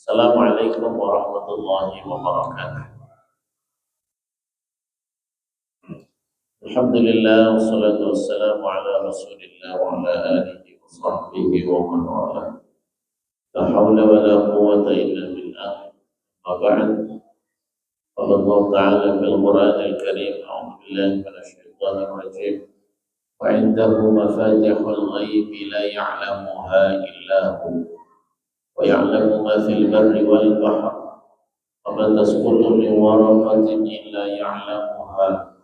Assalamualaikum warahmatullahi wabarakatuh. Alhamdulillah wassalatu wassalamu ala Rasulillah wa ala alihi wa sahbihi wa man wala. La haula wa la quwwata illa billah. Amma ba'd. Qala Allah Ta'ala fil Qur'anil Karim, a'udzu billahi minasy syaithanir rajim. Wa 'indahu mafatihul ghaibi la ya'lamuha illa hu. Wa ya'lamu ma fil barri wal bahri. Wa ma tasqutu min waraqatin illa ya'lamuha.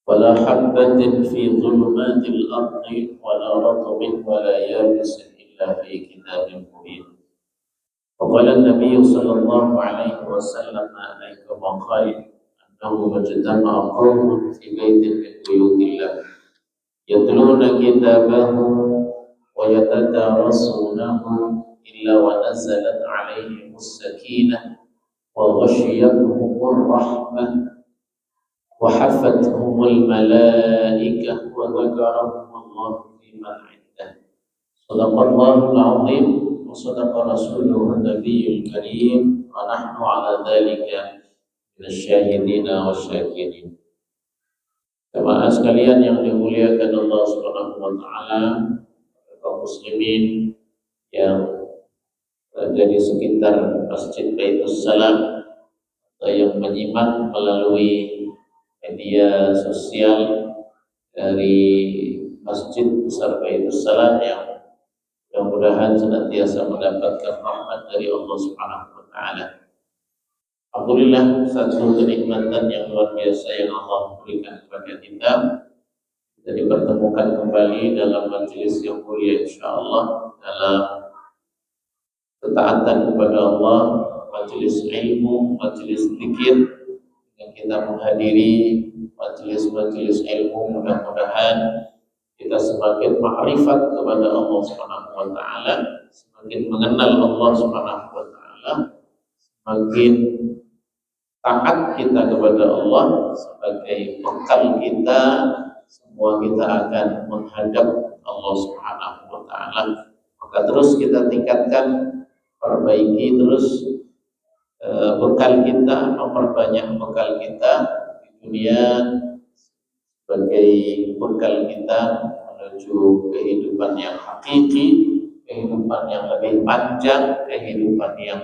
ولا حبة في ظلمات الأرض ولا رطب ولا يابس إلا في كتاب مبين. وقال النبي صلى الله عليه وسلم كما قال أنه اجتمع قوم في بيت من بيوت الله يتلون كتابه ويتدارسونه إلا ونزلت عليهم السكينة وغشيتهم الرحمة وحفتهم الملائكة وذكرهم الله في من عنده. صدق الله العظيم وصدق رسوله النبي الكريم ونحن على ذلك من الشاهدين والشاكرين. Jemaah sekalian yang dimuliakan Allah Subhanahu wa taala, kaum muslimin yang berada di sekitar Masjid Baitus Salam atau yang menyimak melalui media sosial dari Masjid Besar Baitus Salam yang mudah-mudahan senantiasa mendapatkan rahmat dari Allah Subhanahu wa taala. Alhamdulillah, satu kenikmatan yang luar biasa yang Allah berikan kepada kita dipertemukan kembali dalam majelis yang mulia insyaallah dalam ketaatan kepada Allah, majelis ilmu, majelis zikir yang kita menghadiri majelis-majelis ilmu. Mudah-mudahan kita semakin ma'rifat kepada Allah Subhanahu wa taala, semakin mengenal Allah Subhanahu wa taala, semakin taat kita kepada Allah sebagai bekal kita. Semua kita akan menghadap Allah Subhanahu wa taala. Maka terus kita tingkatkan, perbaiki terus bekal kita, memperbanyak bekal kita di dunia sebagai bekal kita menuju kehidupan yang hakiki, kehidupan yang lebih panjang, kehidupan yang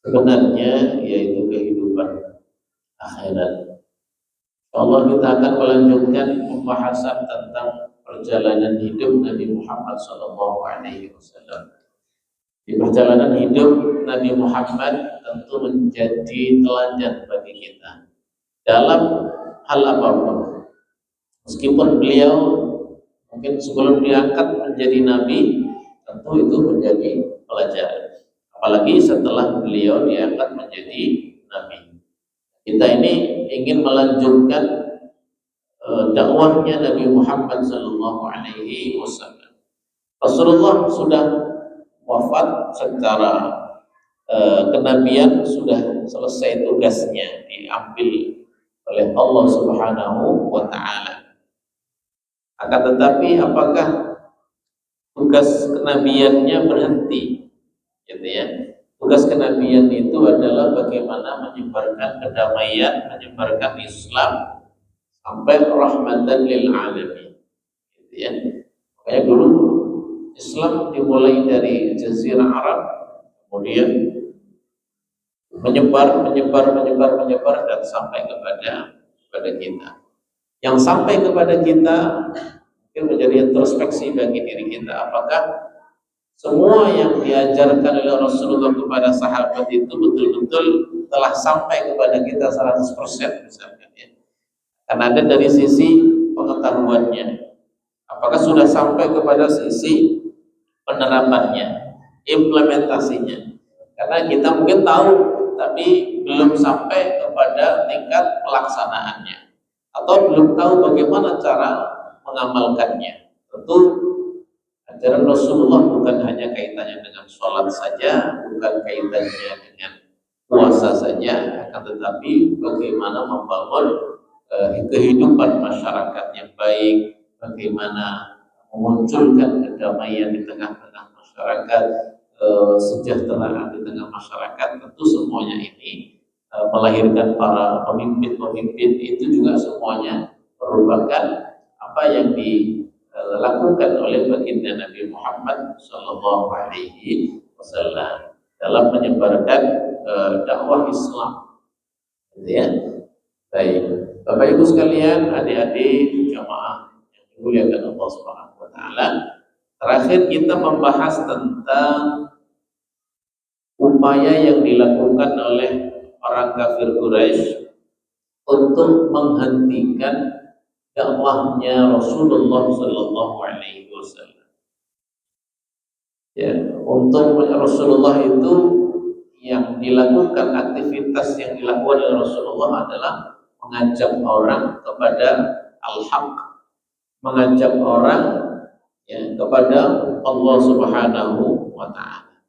sebenarnya yaitu kehidupan akhirat. Allah kita akan melanjutkan pembahasan tentang perjalanan hidup Nabi Muhammad SAW. Di perjalanan hidup Nabi Muhammad tentu menjadi teladan bagi kita dalam hal apapun. Meskipun beliau mungkin sebelum diangkat menjadi nabi, tentu itu menjadi pelajaran. Apalagi setelah beliau diangkat menjadi nabi. Kita ini ingin melanjutkan dakwahnya Nabi Muhammad SAW. Rasulullah sudah wafat secara kenabian, sudah selesai tugasnya, diambil oleh Allah Subhanahu wa taala. Akan tetapi apakah tugas kenabiannya berhenti? Gitu ya. Tugas kenabian itu adalah bagaimana menyebarkan kedamaian, menyebarkan Islam sampai rahmatan lil alamin. Gitu ya. Kayak dulu Islam dimulai dari Jazirah Arab, kemudian menyebar dan sampai kepada kita. Yang sampai kepada kita mungkin menjadi introspeksi bagi diri kita. Apakah semua yang diajarkan oleh Rasulullah kepada sahabat itu betul-betul telah sampai kepada kita 100% misalkan ya? Karena ada dari sisi pengetahuannya. Apakah sudah sampai kepada sisi penerapannya, implementasinya? Karena kita mungkin tahu, tapi belum sampai kepada tingkat pelaksanaannya, atau belum tahu bagaimana cara mengamalkannya. Tentu ajaran Rasulullah bukan hanya kaitannya dengan sholat saja, bukan kaitannya dengan puasa saja, akan tetapi bagaimana membangun kehidupan masyarakat yang baik, bagaimana memunculkan kedamaian di tengah-tengah masyarakat, kesejahteraan di tengah masyarakat, tentu semuanya ini melahirkan para pemimpin-pemimpin itu juga semuanya merupakan apa yang dilakukan oleh baginda Nabi Muhammad Shallallahu Alaihi Wasallam dalam menyebarkan dakwah Islam, gitu ya. Baik, Bapak Ibu sekalian, adik-adik jamaah yang dimuliakan Allah Subhanahu Wa Taala. Terakhir kita membahas tentang upaya yang dilakukan oleh orang kafir Quraisy untuk menghentikan dakwahnya Rasulullah Sallallahu Alaihi Wasallam. Ya, untuk Rasulullah itu yang dilakukan, aktivitas yang dilakukan oleh Rasulullah adalah mengajak orang kepada al-haq, mengajak orang ya kepada Allah Subhanahu wa Ta'ala.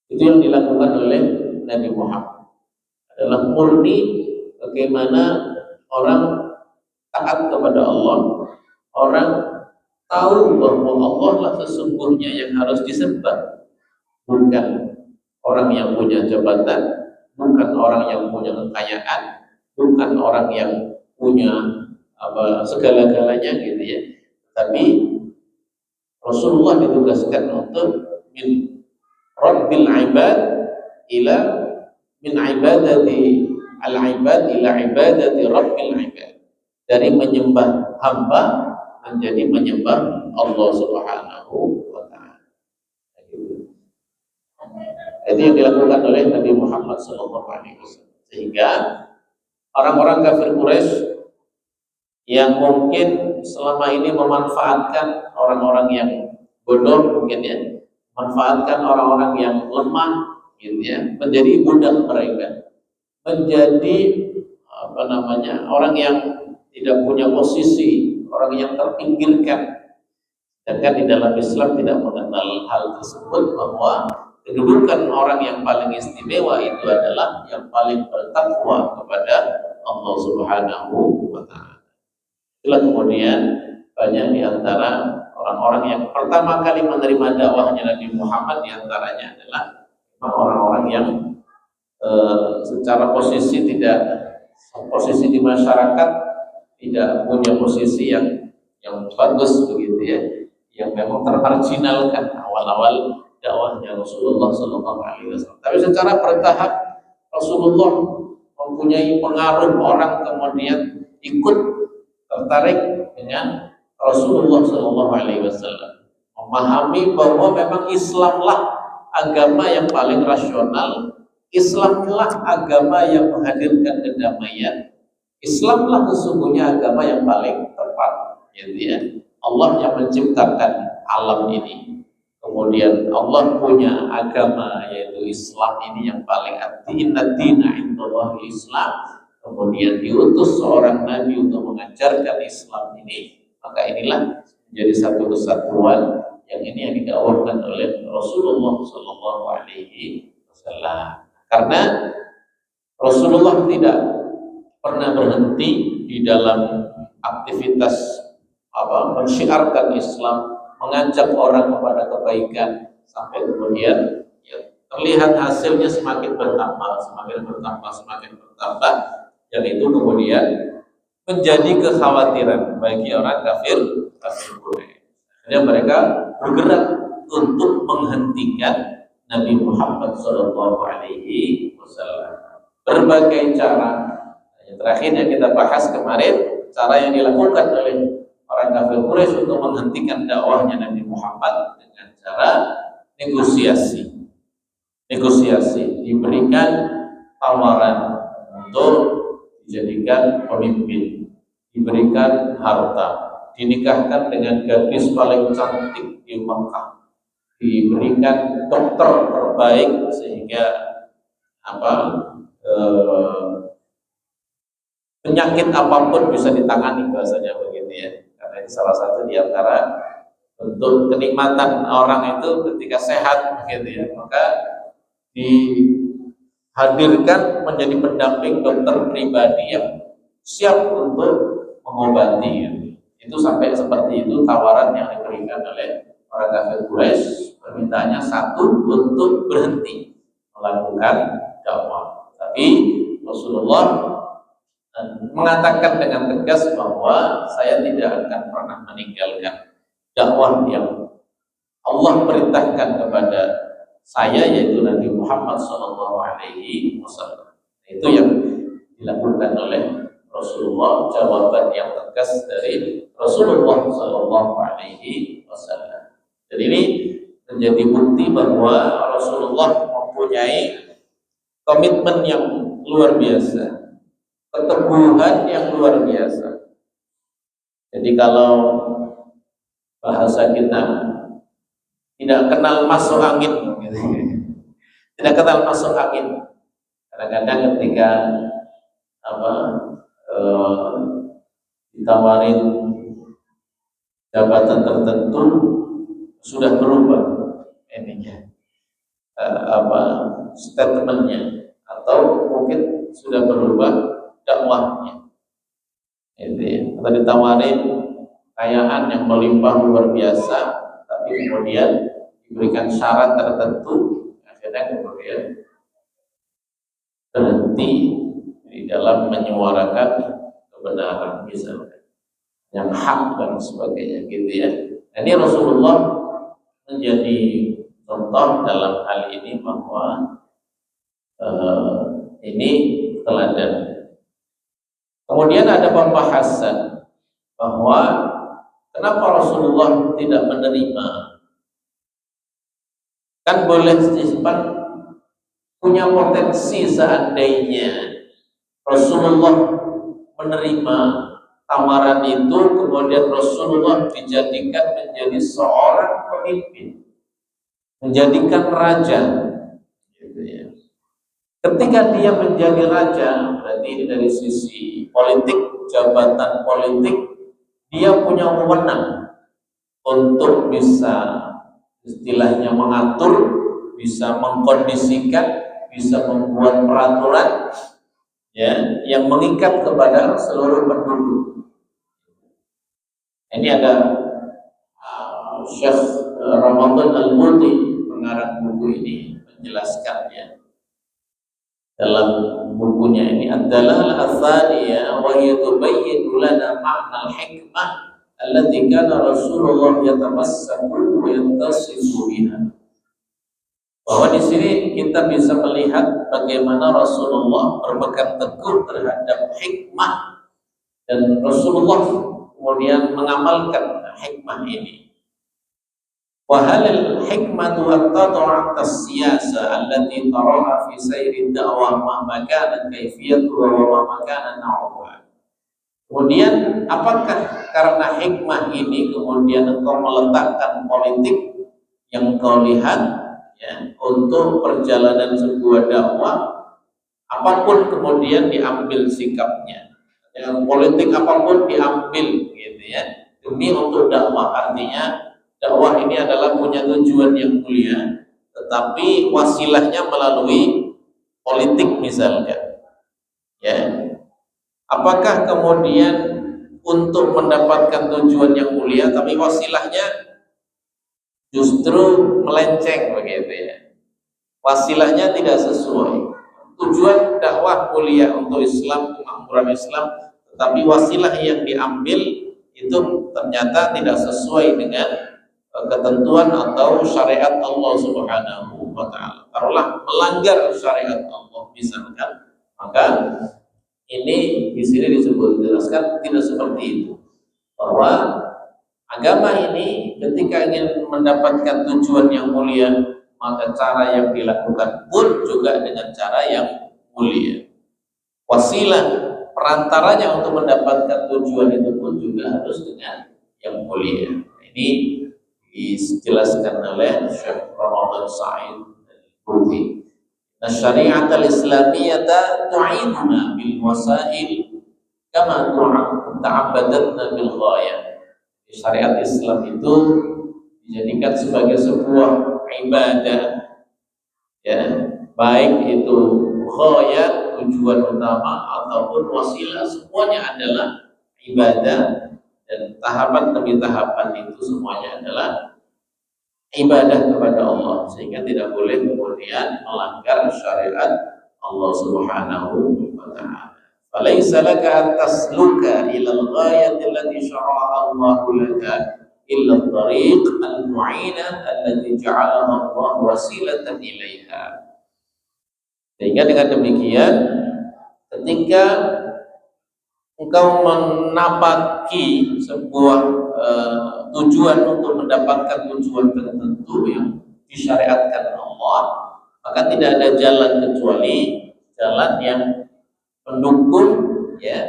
Itu yang dilakukan oleh Nabi Muhammad, adalah murni bagaimana orang taat kepada Allah, orang tahu bahwa Allah lah sesungguhnya yang harus disembah, bukan orang yang punya jabatan, bukan orang yang punya kekayaan, bukan orang yang punya segala-galanya, gitu ya. Tapi Rasulullah ditugaskan untuk min rabbil ibad ila min ibadati al-ibad ila ibadati rabbil ibad, dari menyembah hamba menjadi menyembah Allah Subhanahu wa Ta'ala. Itu yang dilakukan oleh Nabi Muhammad SAW. Sehingga orang-orang kafir Quraisy yang mungkin selama ini memanfaatkan orang-orang yang bodoh, mungkin ya, memanfaatkan orang-orang yang lemah, gitu ya, menjadi budak mereka, menjadi orang yang tidak punya posisi, orang yang terpinggirkan. Sedangkan di dalam Islam tidak mengenal hal tersebut, bahwa kedudukan orang yang paling istimewa itu adalah yang paling bertakwa kepada Allah Subhanahu wa Ta'ala. Itulah kemudian banyak di antara orang-orang yang pertama kali menerima dakwahnya Nabi Muhammad, di antaranya adalah orang-orang yang secara posisi di masyarakat tidak punya posisi yang bagus, begitu ya, yang memang termarginalkan awal-awal dakwahnya Rasulullah Sallallahu Alaihi Wasallam. Tapi secara bertahap Rasulullah mempunyai pengaruh, orang kemudian ikut tertarik dengan Rasulullah Sallallahu Alaihi Wasallam, memahami bahwa memang Islamlah agama yang paling rasional, Islamlah agama yang menghadirkan kedamaian, Islamlah sesungguhnya agama yang paling tepat, gitu ya. Allah yang menciptakan alam ini, kemudian Allah punya agama yaitu Islam ini yang paling inna dina indallahi Islam, kemudian diutus seorang nabi untuk mengajarkan Islam ini, maka inilah menjadi satu kesatuan yang ini yang didakwahkan oleh Rasulullah Sallallahu Alaihi Wasallam. Karena Rasulullah tidak pernah berhenti di dalam aktivitas mensyiarkan Islam, mengajak orang kepada kebaikan, sampai kemudian ya, terlihat hasilnya semakin bertambah, yang itu kemudian menjadi kekhawatiran bagi orang kafir Quraisy. Akhirnya mereka bergerak untuk menghentikan Nabi Muhammad Shallallahu Alaihi Wasallam. Berbagai cara. Yang terakhir yang kita bahas kemarin, cara yang dilakukan oleh orang kafir Quraisy untuk menghentikan dakwahnya Nabi Muhammad dengan cara negosiasi, diberikan tawaran untuk dijadikan pemimpin, diberikan harta, dinikahkan dengan gadis paling cantik di Makkah, diberikan dokter terbaik sehingga penyakit apapun bisa ditangani, bahasanya begitu ya. Karena ini salah satu di antara bentuk kenikmatan orang itu ketika sehat, begitu ya, maka dihadirkan menjadi pendamping dokter pribadi yang siap untuk mengobati, gitu. Itu sampai seperti itu tawaran yang diberikan oleh orang kafir Quraisy permintaannya satu, untuk berhenti melakukan dakwah. Tapi Rasulullah mengatakan dengan tegas bahwa saya tidak akan pernah meninggalkan dakwah yang Allah perintahkan kepada saya, yaitu Nabi Muhammad SAW. Itu yang dilakukan oleh Rasulullah, jawaban yang tegas dari Rasulullah SAW. Jadi ini menjadi bukti bahwa Rasulullah mempunyai komitmen yang luar biasa, keteguhan yang luar biasa. Jadi kalau bahasa kita, tidak kenal masuk angin, gitu. Tidak kenal masuk angin. Kadang-kadang ketika ditawarin jabatan tertentu sudah berubah ininya, statementnya, atau mungkin sudah berubah dakwahnya. Atau ditawarin kekayaan yang melimpah luar biasa, tapi kemudian diberikan syarat tertentu, akhirnya kemudian berhenti di dalam menyuarakan kebenaran, misalnya yang hak dan sebagainya, gitu ya. Ini Rasulullah menjadi contoh dalam hal ini, bahwa ini teladan. Kemudian ada pembahasan bahwa kenapa Rasulullah tidak menerima. Kan boleh simpan, punya potensi seandainya Rasulullah menerima tawaran itu, kemudian Rasulullah dijadikan menjadi seorang pemimpin, menjadikan raja, gitu ya. Ketika dia menjadi raja, berarti dari sisi politik, jabatan politik, dia punya wewenang untuk bisa, istilahnya, mengatur, bisa mengkondisikan, bisa membuat peraturan, ya, yang mengikat kepada seluruh penduduk. Ini ada Syekh Ramadan Al-Multi, pengarang buku ini, menjelaskannya dalam bukunya ini, Ad-Dalalah Ats-Tsaniyah wa hiya tubayyinu lana ma'na al-hikmah allati kana Rasulullah yatamassaku wa yattasifu biha. Bahwa di sini kita bisa melihat bagaimana Rasulullah berpegang teguh terhadap hikmah, dan Rasulullah kemudian mengamalkan hikmah ini. Wa halil hikmatu an tad'a as-siyasa allati taraha fi sayri da'wah ma kana kayfiyatuha wa ma kana nauha. Kemudian apakah karena hikmah ini kemudian engkau meletakkan politik yang kau lihat, ya, untuk perjalanan sebuah dakwah, apapun kemudian diambil sikapnya, yang politik apapun diambil, gitu ya, demi untuk dakwah. Artinya dakwah ini adalah punya tujuan yang mulia, tetapi wasilahnya melalui politik misalkan, ya. Apakah kemudian untuk mendapatkan tujuan yang mulia, tapi wasilahnya justru melenceng, begitu ya, wasilahnya tidak sesuai. Tujuan dakwah mulia untuk Islam, kemakmuran Islam, tetapi wasilah yang diambil itu ternyata tidak sesuai dengan ketentuan atau syariat Allah Subhanahu wa Ta'ala. Taruhlah melanggar syariat Allah misalkan, maka ini di sini dijelaskan tidak seperti itu, bahwa agama ini ketika ingin mendapatkan tujuan yang mulia, maka cara yang dilakukan pun juga dengan cara yang mulia. Wasilah perantaranya untuk mendapatkan tujuan itu pun juga harus dengan yang mulia. Ini dijelaskan oleh Syekh Ramadan Sa'id Al-Buti. Syariat al-Islamiyata tu'iduna bil wasail kama ta'abbadatna bil ghayah. Syariat Islam itu dijadikan sebagai sebuah ibadah, ya, baik itu ghayah, tujuan utama, ataupun wasilah, semuanya adalah ibadah, dan tahapan demi tahapan itu semuanya adalah ibadah kepada Allah, sehingga tidak boleh kemudian melanggar syariat Allah Subhanahu wa taala. Falaysa laka an tasluka ila al-ghayati allati syara'a Allah laka illa at-tariq al-mu'inah allati ja'alaha Allah wasilatan ilaiha. Sehingga dengan demikian, ketika engkau menapaki sebuah tujuan untuk mendapatkan tujuan tertentu yang disyariatkan Allah, maka tidak ada jalan kecuali jalan yang mendukung, ya,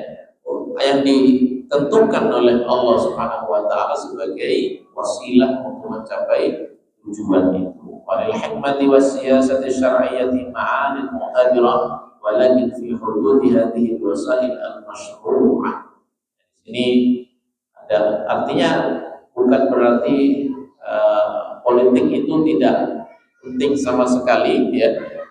yang ditentukan oleh Allah Subhanahu wa taala sebagai wasilah untuk mencapai tujuan itu. Walil hikmati was-siyasati syar'iyyati ma'anin mu'tabirah walakin fi hududi hadhihi wasail al-masyru'ah. Ini ada artinya bukan berarti politik itu tidak penting sama sekali, ya.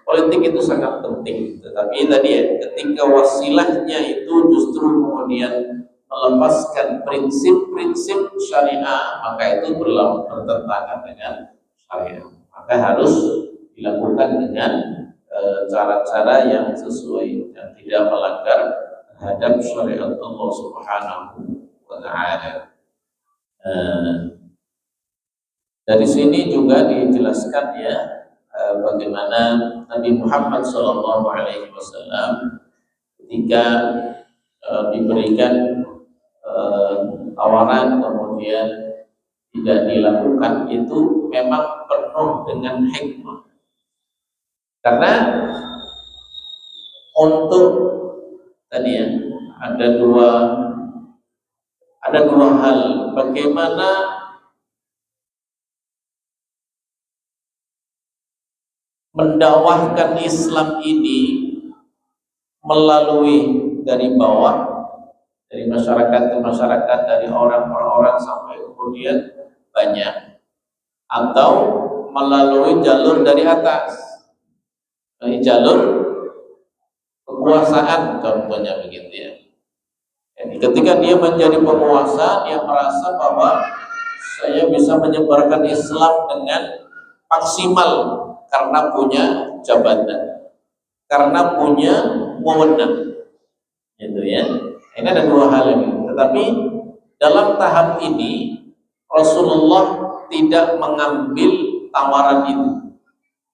Politik itu sangat penting, tetapi tadi ya, ketika wasilahnya itu justru kemudian melepaskan prinsip-prinsip syariah, maka itu bertentangan dengan syariah. Maka harus dilakukan dengan cara-cara yang sesuai dan tidak melanggar terhadap syariat Allah Subhanahu wa taala. Dari sini juga dijelaskan, ya, bagaimana Nabi Muhammad SAW ketika diberikan tawaran kemudian tidak dilakukan, itu memang penuh dengan hikmah. Karena untuk tadi, ya, ada dua hal bagaimana mendakwahkan Islam ini melalui dari bawah, dari masyarakat ke masyarakat, dari orang per orang sampai kemudian banyak, atau melalui jalur dari atas, dari jalur kekuasaan contohnya begitu, ya. Jadi ketika dia menjadi penguasa, dia merasa bahwa saya bisa menyebarkan Islam dengan maksimal karena punya jabatan, karena punya wewenang, gitu, ya. Ini ada dua hal ini. Tetapi dalam tahap ini Rasulullah tidak mengambil tawaran itu,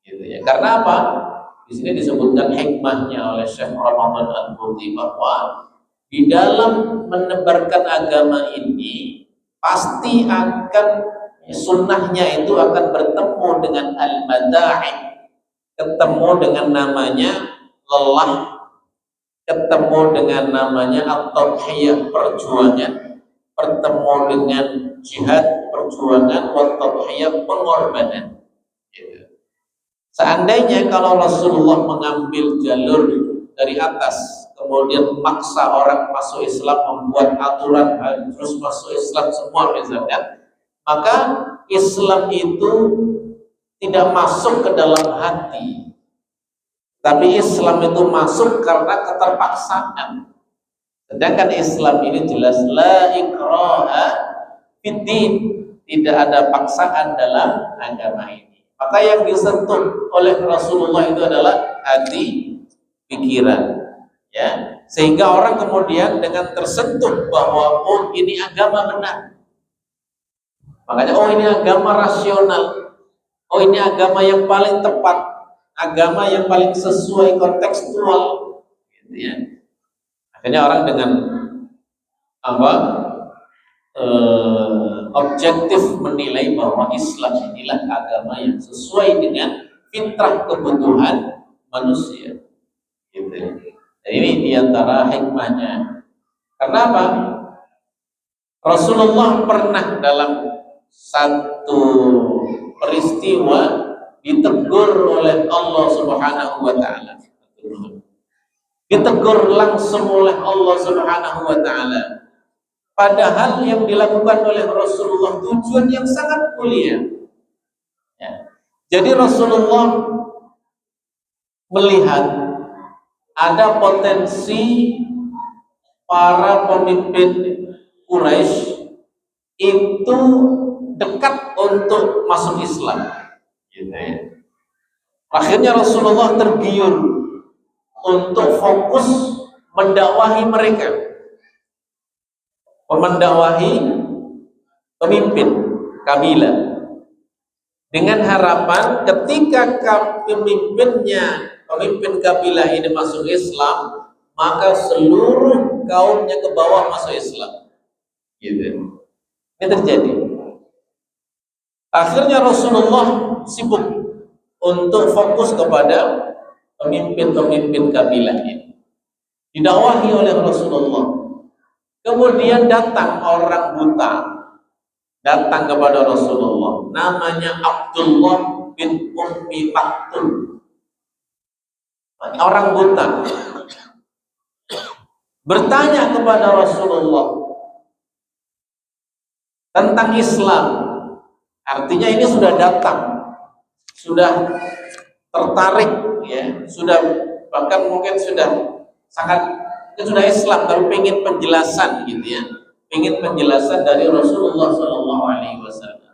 gitu, ya. Karena apa? Di sini disebutkan hikmahnya oleh Syekh Ramadan Al-Buti bahwa di dalam menebarkan agama ini pasti akan sunnahnya itu akan bertemu dengan al-mada'i, ketemu dengan namanya lelah, ketemu dengan namanya at-tadhiyah, perjuangan, bertemu dengan jihad, perjuangan, wat-tadhiyah, pengorbanan. Seandainya kalau Rasulullah mengambil jalur dari atas, kemudian memaksa orang masuk Islam, membuat aturan harus masuk Islam semua misalnya, maka Islam itu tidak masuk ke dalam hati, tapi Islam itu masuk karena keterpaksaan. Sedangkan Islam ini jelas la ikraha fiddin, tidak ada paksaan dalam agama ini. Maka yang disentuh oleh Rasulullah itu adalah hati, pikiran, ya, sehingga orang kemudian dengan tersentuh bahwa oh ini agama benar, makanya oh ini agama rasional, oh ini agama yang paling tepat, agama yang paling sesuai kontekstual, gitu, ya. Akhirnya orang dengan objektif menilai bahwa Islam inilah agama yang sesuai dengan fitrah kebutuhan manusia, gitu. Dan ini diantara hikmahnya. Karena apa? Rasulullah pernah dalam satu peristiwa ditegur oleh Allah Subhanahu wa taala. Ditegur langsung oleh Allah Subhanahu wa taala. Padahal yang dilakukan oleh Rasulullah tujuan yang sangat mulia, ya. Jadi Rasulullah melihat ada potensi para pemimpin Quraisy itu dekat untuk masuk Islam. Gitu ya. Akhirnya Rasulullah tergiur untuk fokus mendakwahi mereka, mendakwahi pemimpin kabilah, dengan harapan ketika pemimpin kabilah ini masuk Islam, maka seluruh kaumnya ke bawah masuk Islam. Gitu. Ini terjadi. Akhirnya Rasulullah sibuk untuk fokus kepada pemimpin-pemimpin kabilah ini. Didakwahi oleh Rasulullah. Kemudian datang orang buta, datang kepada Rasulullah. Namanya Abdullah bin Ummi Maktum. Orang buta bertanya kepada Rasulullah tentang Islam. Artinya ini sudah datang, sudah tertarik, ya, sudah bahkan mungkin sudah Islam, tapi pengen penjelasan, gitu ya, pengen penjelasan dari Rasulullah SAW.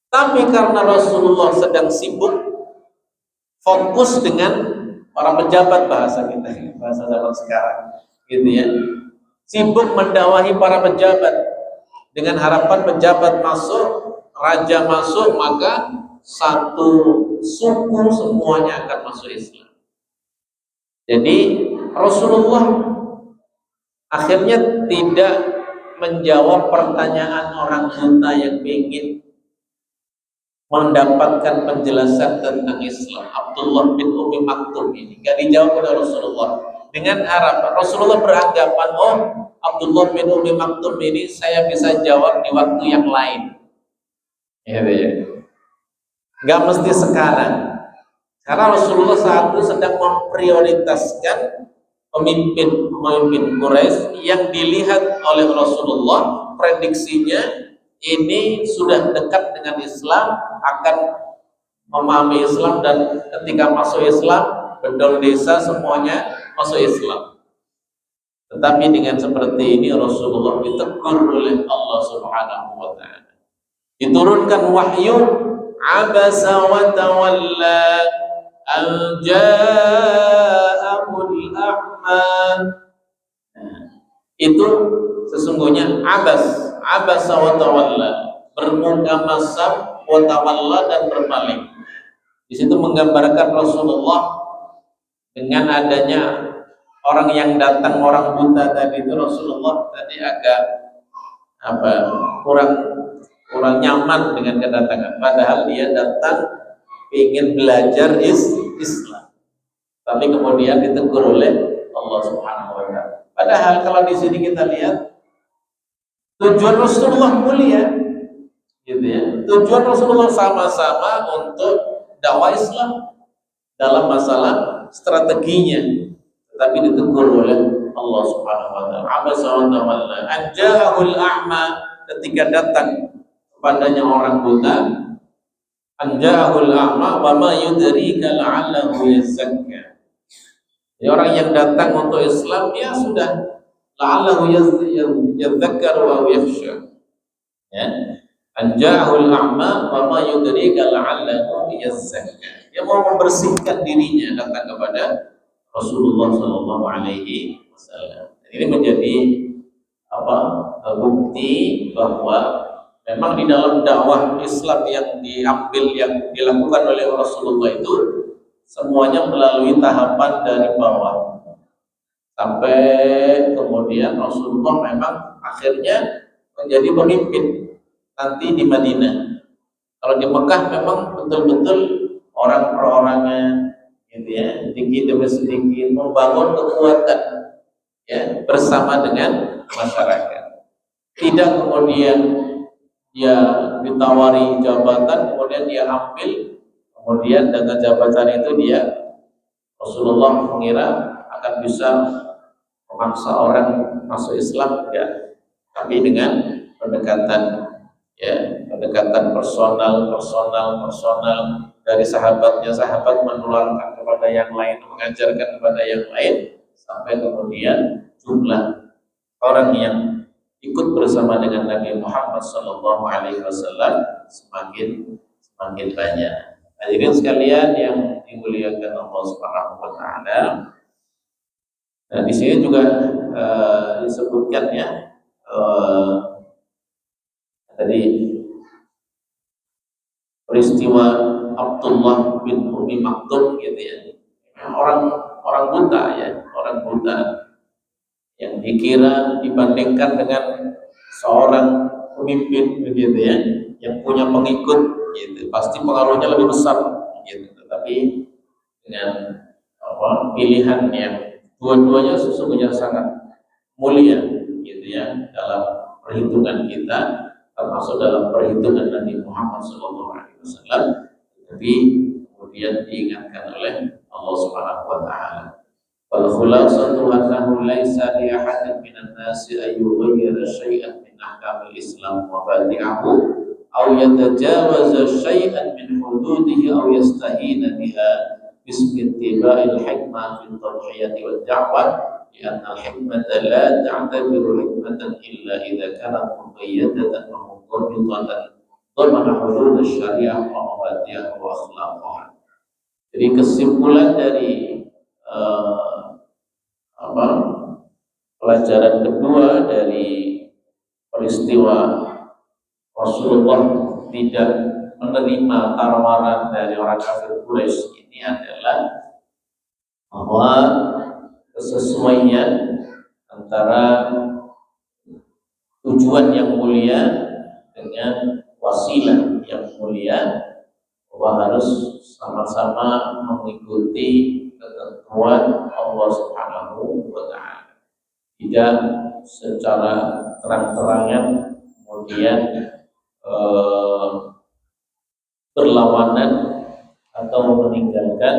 Tapi karena Rasulullah sedang sibuk, fokus dengan para pejabat, bahasa kita, bahasa zaman sekarang, gitu ya, sibuk mendakwahi para pejabat dengan harapan pejabat masuk, raja masuk, maka satu suku semuanya akan masuk Islam. Jadi Rasulullah akhirnya tidak menjawab pertanyaan orang buta yang ingin mendapatkan penjelasan tentang Islam. Abdullah bin Ummi Maktum ini gak dijawab oleh Rasulullah, dengan harapan Rasulullah beranggapan, oh, Abdullah bin Ummi Maktum ini saya bisa jawab di waktu yang lain. Ya. Gak mesti sekarang, karena Rasulullah saat itu sedang memprioritaskan pemimpin Quraisy yang dilihat oleh Rasulullah, prediksinya ini sudah dekat dengan Islam, akan memahami Islam, dan ketika masuk Islam, bedol desa semuanya masuk Islam. Tetapi dengan seperti ini Rasulullah ditegur oleh Allah Subhanahu wa ta'ala. Diturunkan wahyu, abasa wa tawalla an ja'ahul a'ma. Itu sesungguhnya abasa wa tawalla, bermuka masam, wa tawalla, dan berpaling. Di situ menggambarkan Rasulullah dengan adanya orang yang datang, orang buta tadi itu, Rasulullah tadi agak kurang nyaman dengan kedatangan, padahal dia datang ingin belajar Islam, tapi kemudian ditegur oleh Allah Subhanahu wa ta'ala. Padahal kalau di sini kita lihat tujuan Rasulullah mulia, gitu ya. Tujuan Rasulullah sama-sama untuk dakwah Islam dalam masalah strateginya, tetapi ditegur oleh Allah Subhanahu wa ta'ala. Abasa wa tawalla an ja'ahul a'ma, ketika datang kepadanya orang buta, anja'ahul a'ma wa ma yudrika la'allahu yazakka. Ya, orang yang datang untuk Islam, dia sudah la'allahu yazakkaru wa yakhsha. Ya, anja'ahul a'ma wa ma yudrika la'allahu yazakka. Dia mau membersihkan dirinya, datang kepada Rasulullah sallallahu alaihi wasallam. Ini menjadi bukti bahwa memang di dalam dakwah Islam yang dilakukan oleh Rasulullah itu semuanya melalui tahapan dari bawah sampai kemudian Rasulullah memang akhirnya menjadi pemimpin nanti di Madinah. Kalau di Mekah memang betul-betul orang per orangnya, gitu ya, sedikit demi sedikit membangun kekuatan, ya, bersama dengan masyarakat. Tidak kemudian dia ditawari jabatan, kemudian dia ambil, kemudian dengan jabatan itu dia, Rasulullah mengira akan bisa memaksa orang masuk Islam, ya, tapi dengan pendekatan, ya, pendekatan personal dari sahabat menularkan kepada yang lain, mengajarkan kepada yang lain, sampai kemudian jumlah orang yang ikut bersama dengan Nabi Muhammad SAW semakin banyak. Hadirin sekalian yang dimuliakan Allah Subhanahu wa taala. Nah, di sini juga disebutkan ya tadi peristiwa Abdullah bin Umi Maktum gitu ya. Orang buta ya, orang buta yang dikira dibandingkan dengan seorang pemimpin begitu ya, yang punya pengikut gitu, pasti pengaruhnya lebih besar gitu. Tetapi dengan pilihan yang dua-duanya sesungguhnya sangat mulia gitu ya dalam perhitungan kita, termasuk dalam perhitungan Nabi Muhammad SAW. Tapi kemudian diingatkan oleh Allah Subhanahu wa taala. Wal khulasatu annahu laisa li ahadin minan nasi ay yughayyira syai'an min ahkamil Islam wa badi'ahu aw yatajawaza syai'an min hududihi aw yastahina biha bismi ittiba'il hikmah fi tadhiyati wad da'wah لأن الحكمة لا تعتبر حكمة إلا إذا كانت مقيدة ومضبطة ضمن حدود الشريعة ومبادئها وأخلاقها. Jadi kesimpulan dari pelajaran kedua dari peristiwa Rasulullah tidak menerima tawaran dari orang kafir Quraisy ini adalah bahwa kesesuaian antara tujuan yang mulia dengan wasilah yang mulia, bahwa harus sama-sama mengikuti ketentuan Allah Subhanahu wa taala. Tidak secara terang-terangan kemudian berlawanan atau meninggalkan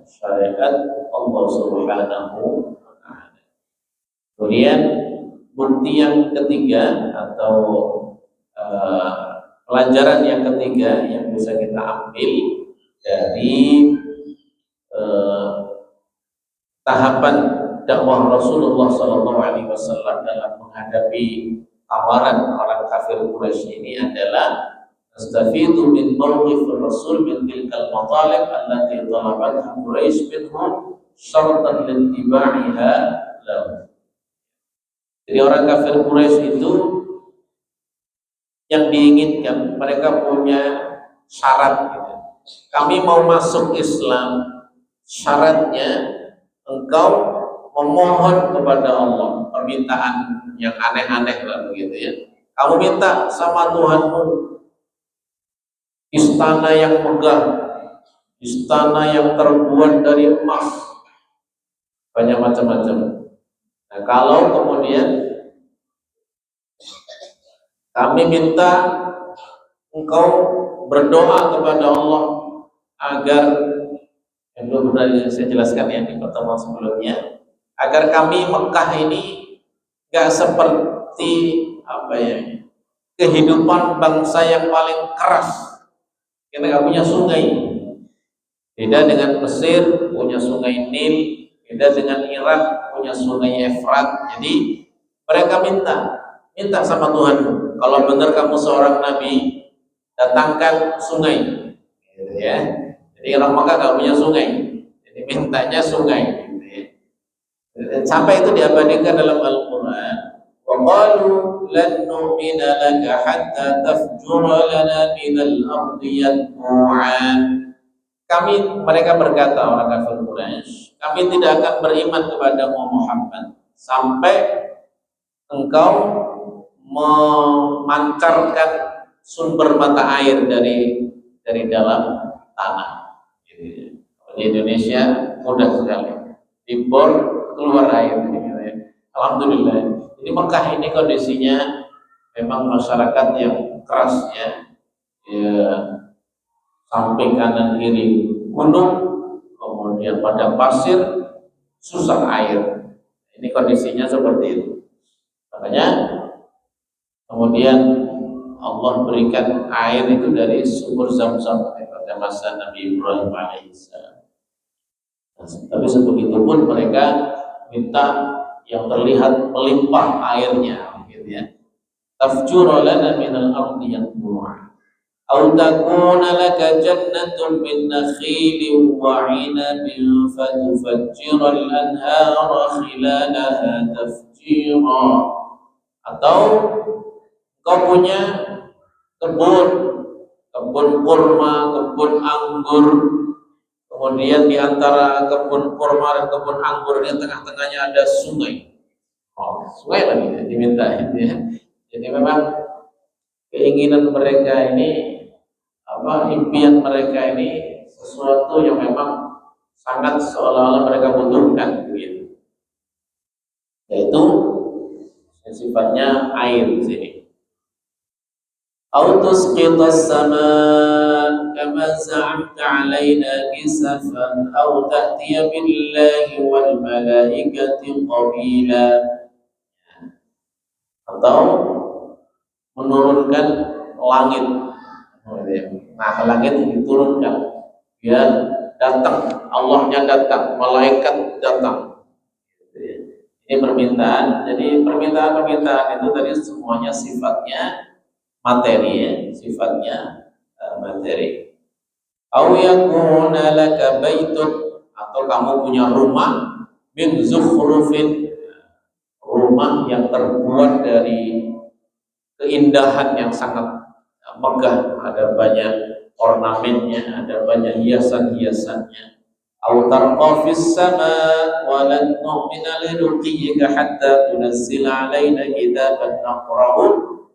syariat Allah Subhanahu wa taala. Kemudian bukti yang ketiga atau pelajaran yang ketiga yang bisa kita ambil dari tahapan dakwah Rasulullah SAW dalam menghadapi tawaran orang kafir Quraisy ini adalah nastafidu min mawqif Rasul min tilkal matalib allati talabatha Quraisy minhum syartan littiba'iha lahu. Jadi orang kafir Quraisy itu yang diinginkan, mereka punya syarat gitu. Kami mau masuk Islam, syaratnya engkau memohon kepada Allah permintaan yang aneh-aneh lah begitu ya. Kamu minta sama Tuhanmu istana yang megah, istana yang terbuat dari emas, banyak macam-macam. Nah, kalau kemudian kami minta engkau berdoa kepada Allah agar, yang belum pernah saya jelaskan ya di pertemuan sebelumnya, agar kami Mekah ini gak seperti kehidupan bangsa yang paling keras. Kita gak punya sungai. Beda dengan Mesir punya sungai Nil, beda dengan Irak punya sungai Efrat. Jadi mereka minta sama Tuhan, kalau benar kamu seorang nabi, datangkan sungai, gitu ya. Jadi orang Mekah gak punya sungai, jadi mintanya sungai, gitu ya. Sampai itu diabadikan dalam Al-Quran. Wa qalu lan nu'mina laka hatta tafjura lana minal ardi yanbu'an. Mereka berkata, orang kafir Quraisy, kami tidak akan beriman kepada Muhammad sampai engkau memancarkan sumber mata air dari dalam tanah. Di Indonesia mudah sekali, dibor keluar air. Alhamdulillah. Jadi Mekah ini kondisinya memang masyarakat yang keras ya, samping kanan kiri gunung, kemudian pada pasir, susah air. Ini kondisinya seperti itu. Makanya kemudian Allah berikan air itu dari sumur Zam-Zam pada masa Nabi Ibrahim alaihissalam. Tapi sebegitu pun mereka minta yang terlihat melimpah airnya, gitu ya. tafjura lana minal ardi yanbu'a aw takuna laka jannatun min nakhilin wa 'inabin fatufajjira al-anhara khilalaha tafjira, atau kau punya kebun kurma, kebun anggur, kemudian di antara kebun kurma dan kebun anggur di tengah-tengahnya ada sungai. Sungai lagi ya, diminta ya. Jadi memang keinginan mereka ini, impian mereka ini sesuatu yang memang sangat seolah-olah mereka butuhkan begitu. Yaitu sifatnya air di sini. Au tusqitas samaa kama za'amta 'alaina kisafan au ta'tiya billahi wal malaikati qabila, atau menurunkan langit. Nah, langit diturunkan biar datang, Allahnya datang, malaikat datang. Ini permintaan. Jadi permintaan-permintaan itu tadi semuanya sifatnya materi ya, sifatnya materi. Au yakuna laka baitun, atau kamu punya rumah min zukhrufin, rumah yang terbuat dari keindahan yang sangat megah, ada banyak ornamennya, ada banyak hiasan-hiasannya. Au tarqa fis sama wa lan nu'mina liruqiyyika hatta tunazzila 'alaina kitaban naqra'u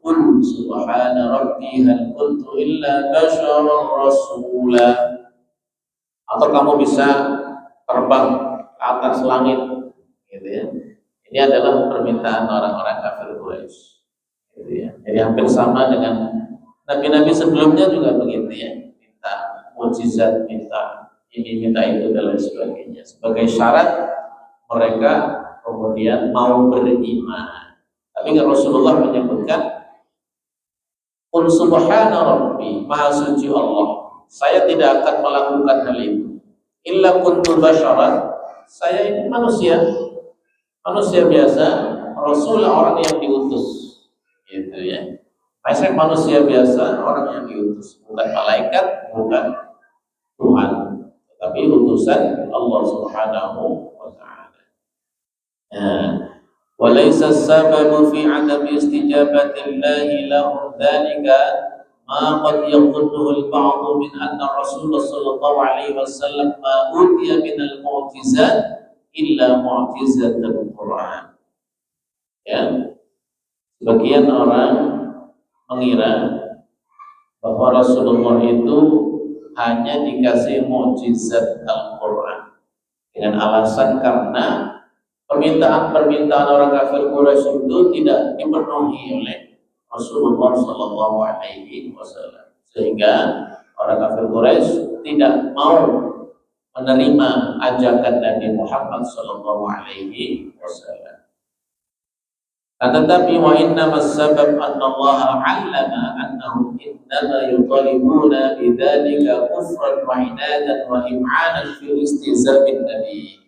qul subhana rabbi hal kuntu illa basyaran rasula. Atau kamu bisa terbang ke atas langit gitu ya. Ini adalah permintaan orang-orang kafir Quraisy gitu ya. Jadi hampir sama dengan nabi-nabi sebelumnya juga begitu ya, minta mukjizat, minta ini, minta itu dan lain sebagainya sebagai syarat mereka kemudian mau beriman. Tapi Rasulullah menyebutkan qul subhana rabbi, maha suci Allah, saya tidak akan melakukan hal itu illa kuntu basyaran, saya ini manusia biasa, Rasul orang yang diutus gitu ya. Saya manusia biasa, orang yang diutus, bukan malaikat, bukan Tuhan, tetapi utusan Allah Subhanahu wa ta'ala. Walaysa as-sababu fi 'adami istijabati Allahi lahum dzalika ma qad yaqulluhu al-ba'du min anna Rasulullah sallallahu alaihi wasallam ma utiya min al-mu'jizat illa mu'jizatul Qur'an. Ya. Sebagian orang mengira bahwa Rasulullah itu hanya dikasih mukjizat Al-Quran dengan alasan karena permintaan-permintaan orang kafir Quraisy itu tidak dipenuhi oleh Rasulullah Sallallahu Alaihi Wasallam, sehingga orang kafir Quraisy tidak mau menerima ajakan Nabi Muhammad Sallallahu Alaihi Wasallam. Tetapi wa innama sabab anna Allah 'allama annahum innama yutalibuna bidzalika kufran wa inadan wa im'anan fi istizabin nabi.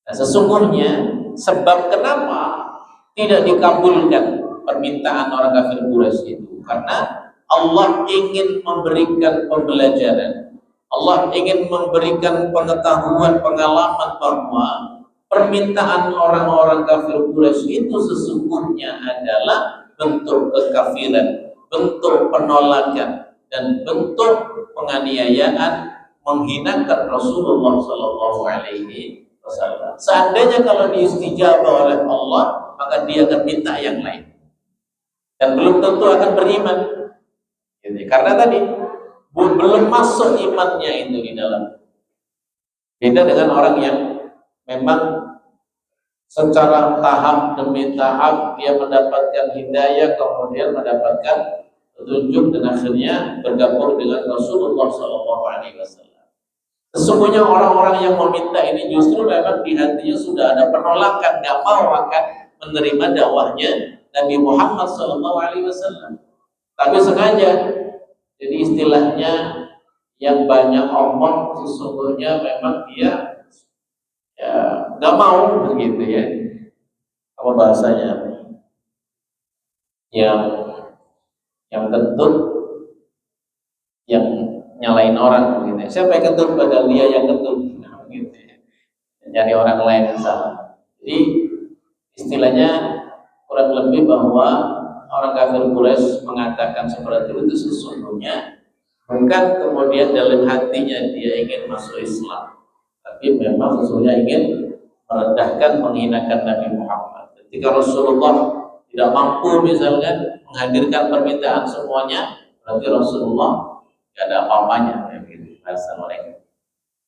Nah, sesungguhnya sebab kenapa tidak dikabulkan permintaan orang kafir Quraisy itu karena Allah ingin memberikan pembelajaran, Allah ingin memberikan pengetahuan, pengalaman bahwa permintaan orang-orang kafir Quraisy itu sesungguhnya adalah bentuk kekafiran, bentuk penolakan, dan bentuk penganiayaan, menghinakan Rasulullah Sallallahu Alaihi Wasallam. Seandainya kalau diistijabah oleh Allah, maka dia akan minta yang lain, dan belum tentu akan beriman. Jadi, karena tadi belum masuk imannya itu di dalam. Beda dengan orang yang memang secara tahap demi tahap dia mendapatkan hidayah, kemudian mendapatkan petunjuk dan akhirnya bergabung dengan Rasulullah SAW. Sesungguhnya orang-orang yang meminta ini justru memang di hatinya sudah ada penolakan, nggak mau akan menerima dakwahnya Nabi Muhammad SAW. Tapi sengaja, jadi istilahnya yang banyak omong sesungguhnya memang dia ya nggak mau begitu ya. Apa bahasanya? yang kentut, yang nyalain orang begitu. Siapa yang kentut? Padahal dia yang kentut, nah, begitu ya. Nyari orang lain yang salah. Jadi istilahnya kurang lebih bahwa orang kafir Quraisy mengatakan seperti itu sesungguhnya bukan kemudian dalam hatinya dia ingin masuk Islam, tapi memang sesungguhnya ingin merendahkan, menghinakan Nabi Muhammad. Ketika Rasulullah tidak mampu misalkan menghadirkan permintaan semuanya, berarti Rasulullah tidak ada apa-apanya, begitu bahasa mereka.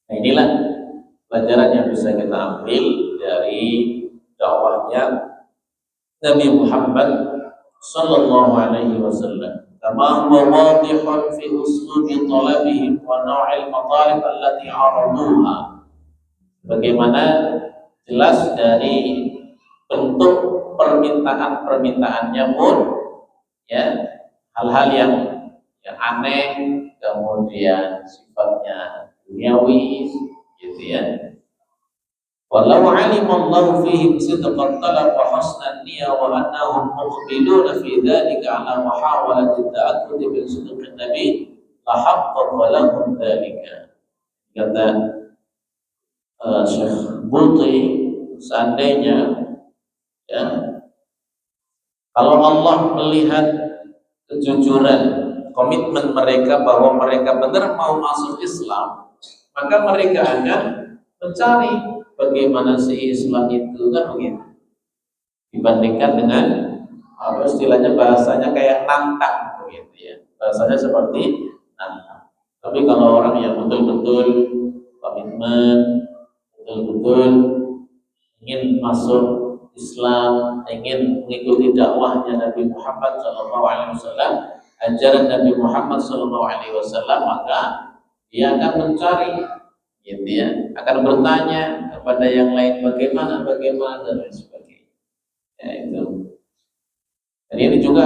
Nah, inilah pelajaran yang bisa kita ambil dari dakwahnya Nabi Muhammad sallallahu alaihi wasallam. Kama huwa wadihun fi uslubi talabihim wa naw'il matalib allati araduha. Bagaimana jelas dari bentuk permintaan-permintaannya pun ya, hal-hal yang aneh, kemudian sifatnya duniawi gitu ya. Walau alimallahu fihim sidqan talab wa husnan niyya wa annahum muqbiluna fi dhalika ala muhawalati ta'addud bil sidqin nabi la haqqqa lahum dhalika. Kata Syekh Buti, seandainya ya, kalau Allah melihat kejujuran, komitmen mereka bahwa mereka benar mau masuk Islam, maka mereka akan mencari bagaimana si Islam itu, kan begitu. Dibandingkan dengan apa istilahnya, bahasanya kayak nantang begitu ya. Bahasanya seperti nantang. Tapi kalau orang yang betul-betul komitmen, betul-betul ingin masuk Islam, ingin mengikuti dakwahnya Nabi Muhammad SAW, ajaran Nabi Muhammad SAW, maka dia akan mencari, gitu ya, akan bertanya kepada yang lain bagaimana dan lain sebagainya. Ya, itu. Dan ini juga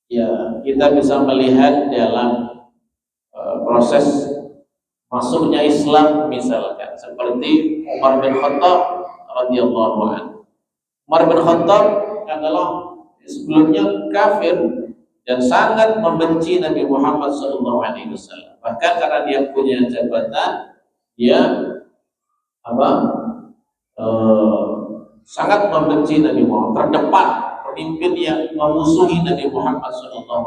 ya kita bisa melihat dalam proses masuknya Islam, misalkan seperti Umar bin Khattab radhiyallahu anhu. Umar bin Khattab adalah sebelumnya kafir dan sangat membenci Nabi Muhammad SAW. Bahkan karena dia punya jabatan, dia sangat membenci Nabi Muhammad, terdepan pemimpin yang memusuhi Nabi Muhammad SAW.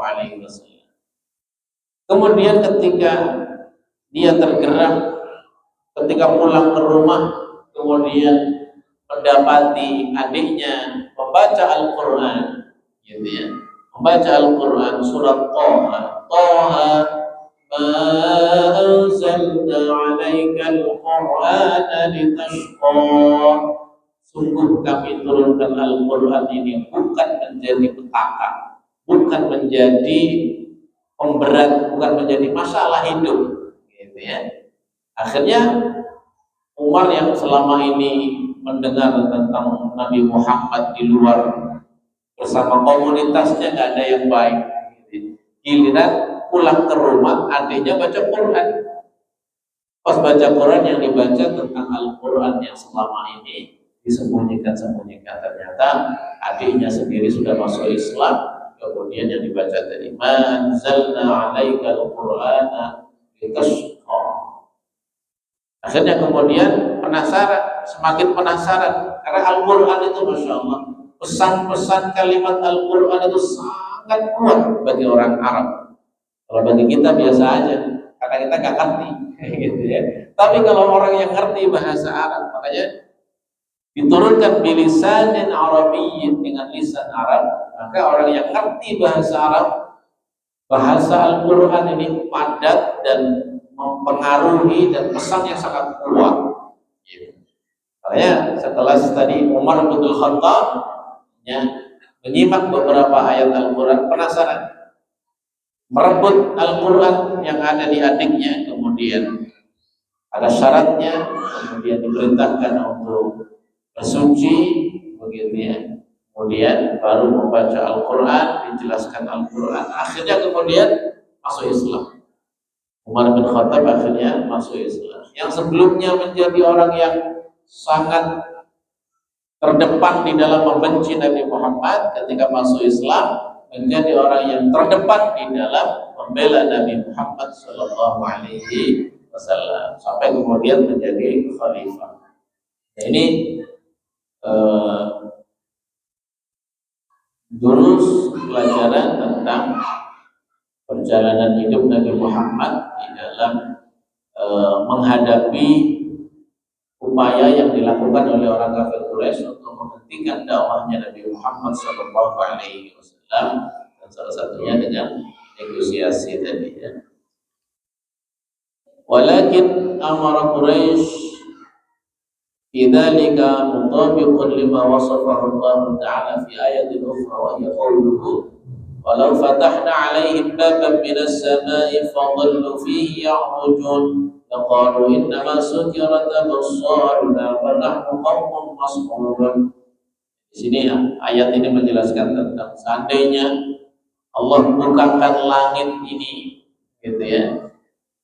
Kemudian ketika dia tergerak, ketika pulang ke rumah, kemudian mendapati adiknya membaca Al-Quran, gitu ya, membaca Al-Quran surat Toha, ma anzalna 'alaikal Qur'ana litashqa. Sungguh kami turunkan Al-Quran ini bukan menjadi petaka, bukan menjadi pemberat, bukan menjadi masalah hidup, gitu ya. Akhirnya Umar yang selama ini mendengar tentang Nabi Muhammad di luar bersama komunitasnya nggak ada yang baik, giliran pulang ke rumah adiknya baca Quran. Pas baca Quran, yang dibaca tentang Al-Quran yang selama ini disembunyikan, ternyata adiknya sendiri sudah masuk Islam. Kemudian yang dibaca tadi, manzalna 'alaikal Qur'ana litashqa. Akhirnya kemudian semakin penasaran, karena Al-Quran itu Masya Allah, pesan-pesan kalimat Al-Quran itu sangat kuat bagi orang Arab. Kalau bagi kita biasa aja, karena kita nggak ngerti, gitu ya. Tapi kalau orang yang ngerti bahasa Arab, makanya diturunkan bilisanin Arabiyyin, dengan lisan Arab, maka orang yang ngerti bahasa Arab, bahasa Al-Quran ini padat dan mempengaruhi dan pesannya sangat kuat. Makanya setelah tadi Umar bin Khattab ya, menyimak beberapa ayat Al-Quran, penasaran, merebut Al-Quran yang ada di adiknya, kemudian ada syaratnya, kemudian diperintahkan untuk bersuci, begitu ya. Kemudian baru membaca Al-Quran, dijelaskan Al-Quran, akhirnya kemudian masuk Islam. Umar bin Khattab akhirnya masuk Islam. Yang sebelumnya menjadi orang yang sangat terdepan di dalam membenci Nabi Muhammad, ketika masuk Islam menjadi orang yang terdepan di dalam membela Nabi Muhammad Shallallahu Alaihi Wasallam sampai kemudian menjadi khalifah. Nah, ini durus pelajaran tentang perjalanan hidup Nabi Muhammad di dalam menghadapi upaya yang dilakukan oleh orang kafir Quraisy untuk menghentikan dakwahnya Nabi Muhammad Shallallahu Alaihi Wasallam, dan salah satunya dengan negosiasi tadi ya. Walakin amara Quraisy bidzalika mutabiqun lima wasafahu Allah Ta'ala fi ayatin ukhra wa hiya qawluhu walau fatahna 'alaihim baban minas sama'i fadhallu fihi ya'rujun laqalu innama sukirat absaruna wa nahnu qaumun mas'ulun. Di sini ayat ini menjelaskan tentang seandainya Allah bukakan langit ini gitu ya,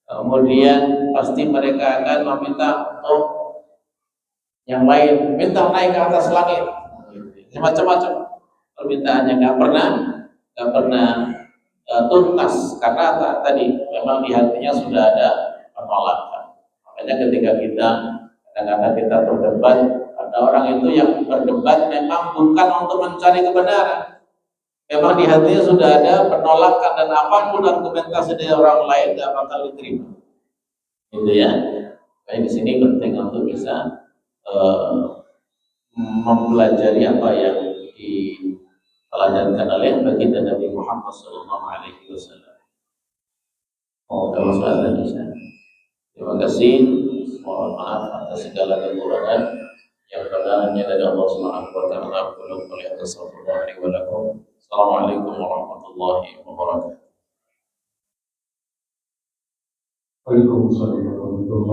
kemudian pasti mereka akan meminta untuk yang lain, minta naik ke atas langit, macam-macam permintaannya, nggak pernah tuntas karena tadi memang di hatinya sudah ada penolakan. Makanya ketika kita kadang-kadang kita berdebat, ada orang itu yang berdebat memang bukan untuk mencari kebenaran, memang di hatinya sudah ada penolakan dan apapun argumentasi dari orang lain nggak bakal diterima, gitu ya. Kayak di sini penting untuk bisa mempelajari apa yang diteladankan oleh baginda Nabi Muhammad Sallallahu Alaihi Wasallam. Kalau soal tadi, terima kasih. Mohon maaf atas segala kekurangan. Yang benar-benarnya dari Allah Subhanahu Wa Taala. Assalamualaikum warahmatullahi wabarakatuh. Waalaikumsalam warahmatullahi wabarakatuh.